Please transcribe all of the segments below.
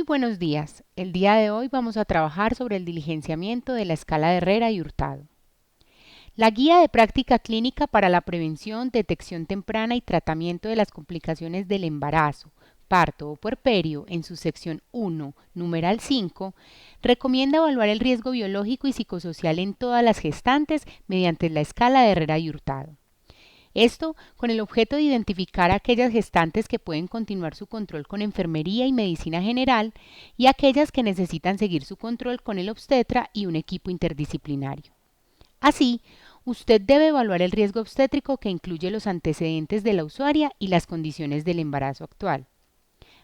buenos días. El día de hoy vamos a trabajar sobre el diligenciamiento de la escala de Herrera y Hurtado. La guía de práctica clínica para la prevención, detección temprana y tratamiento de las complicaciones del embarazo, parto o puerperio, en su sección 1, numeral 5, recomienda evaluar el riesgo biológico y psicosocial en todas las gestantes mediante la escala de Herrera y Hurtado. Esto con el objeto de identificar a aquellas gestantes que pueden continuar su control con enfermería y medicina general y aquellas que necesitan seguir su control con el obstetra y un equipo interdisciplinario. Así, usted debe evaluar el riesgo obstétrico que incluye los antecedentes de la usuaria y las condiciones del embarazo actual.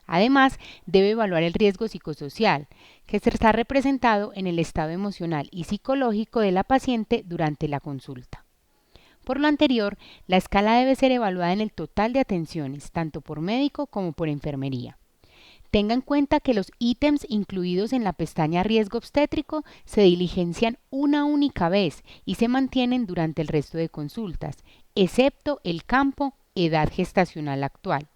Además, debe evaluar el riesgo psicosocial, que está representado en el estado emocional y psicológico de la paciente durante la consulta. Por lo anterior, la escala debe ser evaluada en el total de atenciones, tanto por médico como por enfermería. Tenga en cuenta que los ítems incluidos en la pestaña riesgo obstétrico se diligencian una única vez y se mantienen durante el resto de consultas, excepto el campo edad gestacional actual,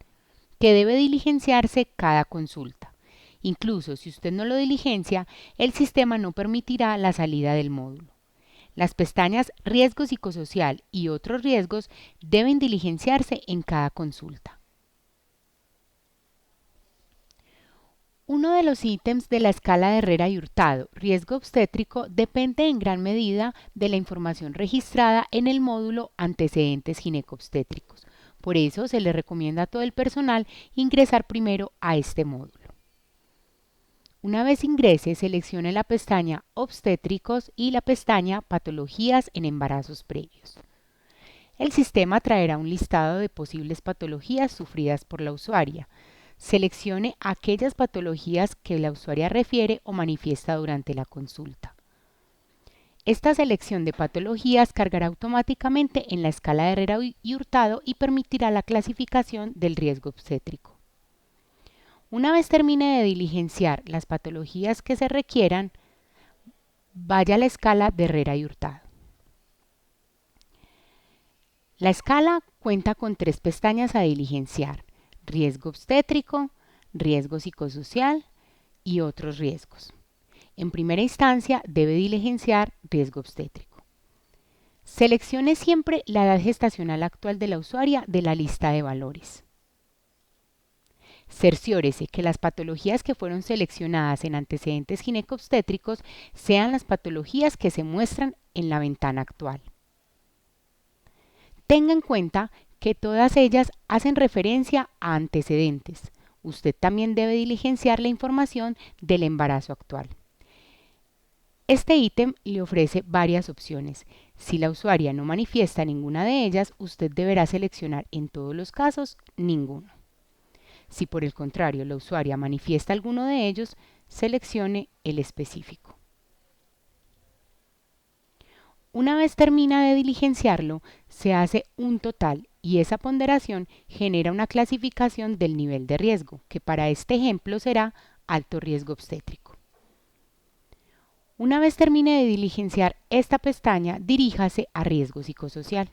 que debe diligenciarse cada consulta. Incluso si usted no lo diligencia, el sistema no permitirá la salida del módulo. Las pestañas Riesgo psicosocial y otros riesgos deben diligenciarse en cada consulta. Uno de los ítems de la escala de Herrera y Hurtado, riesgo obstétrico, depende en gran medida de la información registrada en el módulo Antecedentes ginecobstétricos. Por eso se le recomienda a todo el personal ingresar primero a este módulo. Una vez ingrese, seleccione la pestaña Obstétricos y la pestaña Patologías en embarazos previos. El sistema traerá un listado de posibles patologías sufridas por la usuaria. Seleccione aquellas patologías que la usuaria refiere o manifiesta durante la consulta. Esta selección de patologías cargará automáticamente en la escala de Herrera y Hurtado y permitirá la clasificación del riesgo obstétrico. Una vez termine de diligenciar las patologías que se requieran, vaya a la escala de Herrera y Hurtado. La escala cuenta con 3 pestañas a diligenciar: riesgo obstétrico, riesgo psicosocial y otros riesgos. En primera instancia debe diligenciar riesgo obstétrico. Seleccione siempre la edad gestacional actual de la usuaria de la lista de valores. Cerciórese que las patologías que fueron seleccionadas en antecedentes ginecobstétricos sean las patologías que se muestran en la ventana actual. Tenga en cuenta que todas ellas hacen referencia a antecedentes. Usted también debe diligenciar la información del embarazo actual. Este ítem le ofrece varias opciones. Si la usuaria no manifiesta ninguna de ellas, usted deberá seleccionar en todos los casos ninguno. Si por el contrario la usuaria manifiesta alguno de ellos, seleccione el específico. Una vez termina de diligenciarlo, se hace un total y esa ponderación genera una clasificación del nivel de riesgo, que para este ejemplo será alto riesgo obstétrico. Una vez termine de diligenciar esta pestaña, diríjase a riesgo psicosocial.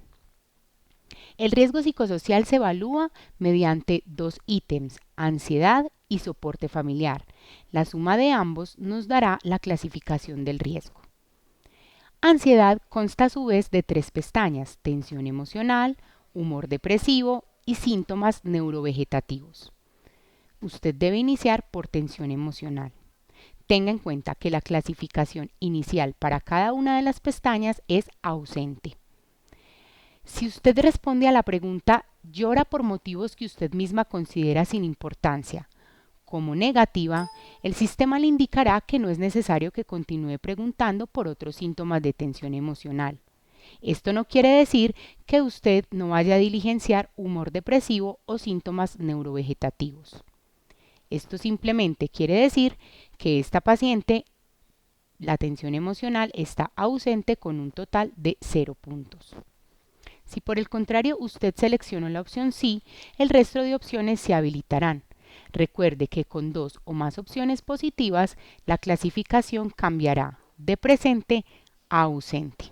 El riesgo psicosocial se evalúa mediante 2 ítems, ansiedad y soporte familiar. La suma de ambos nos dará la clasificación del riesgo. Ansiedad consta a su vez de 3 pestañas: tensión emocional, humor depresivo y síntomas neurovegetativos. Usted debe iniciar por tensión emocional. Tenga en cuenta que la clasificación inicial para cada una de las pestañas es ausente. Si usted responde a la pregunta «llora por motivos que usted misma considera sin importancia» como negativa, el sistema le indicará que no es necesario que continúe preguntando por otros síntomas de tensión emocional. Esto no quiere decir que usted no vaya a diligenciar humor depresivo o síntomas neurovegetativos. Esto simplemente quiere decir que esta paciente, la tensión emocional, está ausente con un total de 0 puntos. Si por el contrario usted seleccionó la opción sí, el resto de opciones se habilitarán. Recuerde que con 2 o más opciones positivas, la clasificación cambiará de presente a ausente.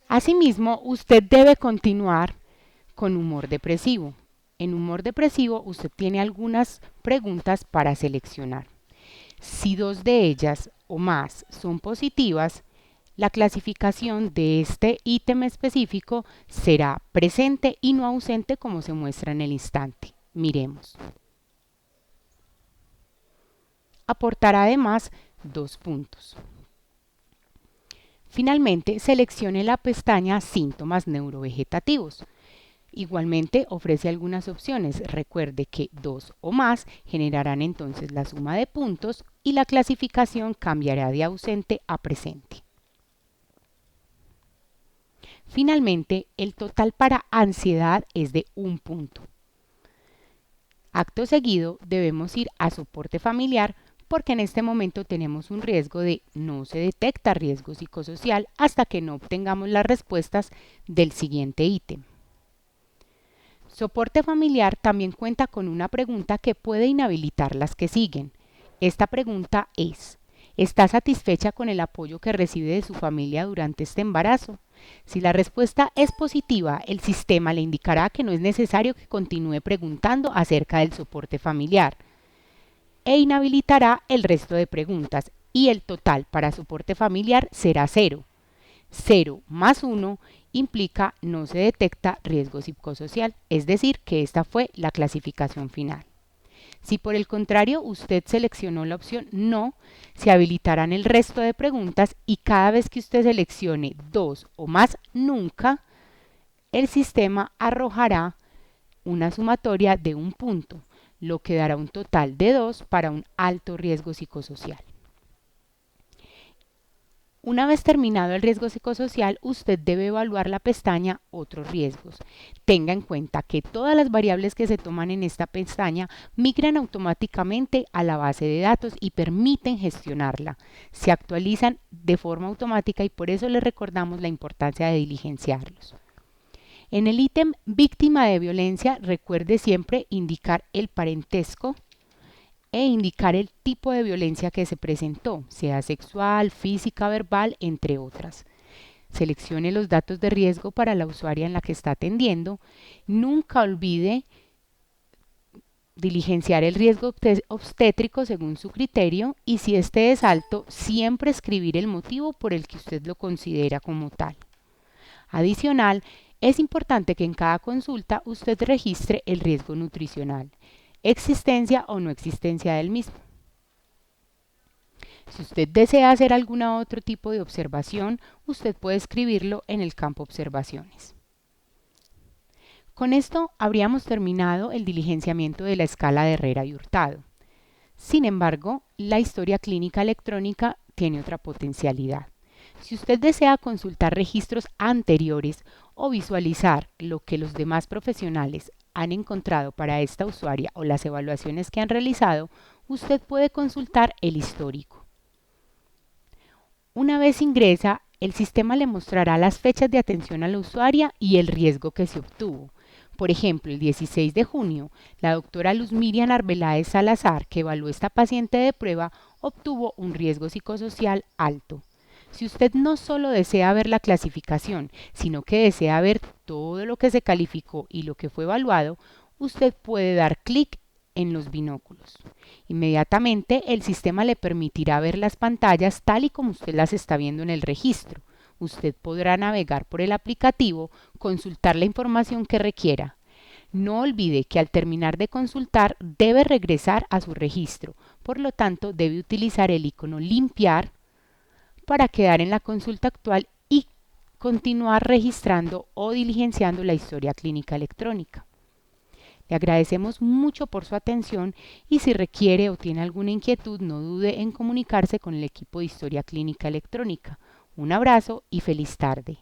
Asimismo, usted debe continuar con humor depresivo. En humor depresivo usted tiene algunas preguntas para seleccionar. Si dos de ellas o más son positivas, la clasificación de este ítem específico será presente y no ausente como se muestra en el instante. Miremos. Aportará además 2 puntos. Finalmente, seleccione la pestaña Síntomas neurovegetativos. Igualmente ofrece algunas opciones. Recuerde que 2 o más generarán entonces la suma de puntos y la clasificación cambiará de ausente a presente. Finalmente, el total para ansiedad es de 1 punto. Acto seguido, debemos ir a soporte familiar porque en este momento tenemos un riesgo de no se detecta riesgo psicosocial hasta que no obtengamos las respuestas del siguiente ítem. Soporte familiar también cuenta con una pregunta que puede inhabilitar las que siguen. Esta pregunta es: ¿está satisfecha con el apoyo que recibe de su familia durante este embarazo? Si la respuesta es positiva, el sistema le indicará que no es necesario que continúe preguntando acerca del soporte familiar e inhabilitará el resto de preguntas y el total para soporte familiar será 0. 0 más 1 implica no se detecta riesgo psicosocial, es decir, que esta fue la clasificación final. Si por el contrario usted seleccionó la opción no, se habilitarán el resto de preguntas y cada vez que usted seleccione 2 o más nunca, el sistema arrojará una sumatoria de 1 punto, lo que dará un total de 2 para un alto riesgo psicosocial. Una vez terminado el riesgo psicosocial, usted debe evaluar la pestaña Otros riesgos. Tenga en cuenta que todas las variables que se toman en esta pestaña migran automáticamente a la base de datos y permiten gestionarla. Se actualizan de forma automática y por eso les recordamos la importancia de diligenciarlos. En el ítem Víctima de violencia, recuerde siempre indicar el parentesco e indicar el tipo de violencia que se presentó, sea sexual, física, verbal, entre otras. Seleccione los datos de riesgo para la usuaria en la que está atendiendo. Nunca olvide diligenciar el riesgo obstétrico según su criterio y si este es alto, siempre escribir el motivo por el que usted lo considera como tal. Adicional, es importante que en cada consulta usted registre el riesgo nutricional, existencia o no existencia del mismo. Si usted desea hacer algún otro tipo de observación, usted puede escribirlo en el campo Observaciones. Con esto habríamos terminado el diligenciamiento de la escala de Herrera y Hurtado. Sin embargo, la historia clínica electrónica tiene otra potencialidad. Si usted desea consultar registros anteriores o visualizar lo que los demás profesionales han encontrado para esta usuaria o las evaluaciones que han realizado, usted puede consultar el histórico. Una vez ingresa, el sistema le mostrará las fechas de atención a la usuaria y el riesgo que se obtuvo. Por ejemplo, el 16 de junio, la doctora Luz Miriam Arbeláez Salazar, que evaluó esta paciente de prueba, obtuvo un riesgo psicosocial alto. Si usted no solo desea ver la clasificación, sino que desea ver todo lo que se calificó y lo que fue evaluado, usted puede dar clic en los binóculos. Inmediatamente el sistema le permitirá ver las pantallas tal y como usted las está viendo en el registro. Usted podrá navegar por el aplicativo, consultar la información que requiera. No olvide que al terminar de consultar debe regresar a su registro, por lo tanto debe utilizar el icono limpiar para quedar en la consulta actual y continuar registrando o diligenciando la historia clínica electrónica. Le agradecemos mucho por su atención y si requiere o tiene alguna inquietud, no dude en comunicarse con el equipo de Historia Clínica Electrónica. Un abrazo y feliz tarde.